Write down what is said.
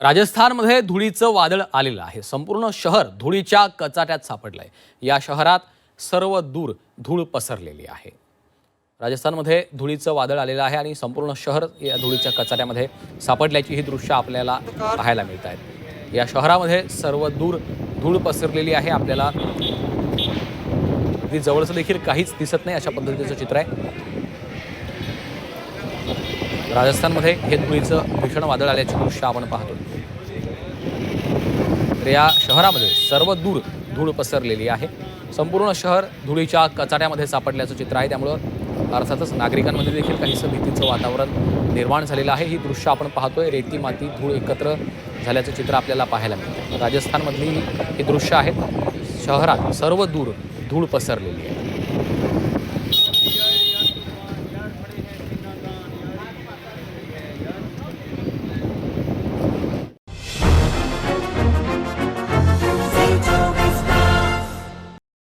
राजस्थानमध्ये धुळीचं वादळ आलेलं आहे. संपूर्ण शहर धुळीच्या कचाट्यात सापडलंय. या शहरात सर्व दूर धूळ पसरलेली आहे. राजस्थानमध्ये धुळीचं वादळ आलेलं आहे आणि संपूर्ण शहर या धुळीच्या कचाट्यामध्ये सापडल्याची ही दृश्य आपल्याला पाहायला मिळत आहेत. या शहरामध्ये सर्व दूर धूळ पसरलेली आहे. आपल्याला अगदी जवळचं देखील काहीच दिसत नाही अशा पद्धतीचं चित्र आहे. राजस्थानमध्ये हे धुळीचं भीषण वादळ आल्याचे दृश्य आपण पाहतो. तर या शहरामध्ये सर्व दूर धूळ पसरलेली आहे. संपूर्ण शहर धुळीच्या कचाट्यामध्ये सापडल्याचं चित्र आहे. त्यामुळं अर्थातच नागरिकांमध्ये देखील काहीसं भीतीचं वातावरण निर्माण झालेलं आहे. ही दृश्य आपण पाहतोय. रेती माती धूळ एकत्र झाल्याचं चित्र आपल्याला पाहायला मिळतं. राजस्थानमधली ही दृश्य आहेत. शहरात सर्व दूर धूळ पसरलेली आहे.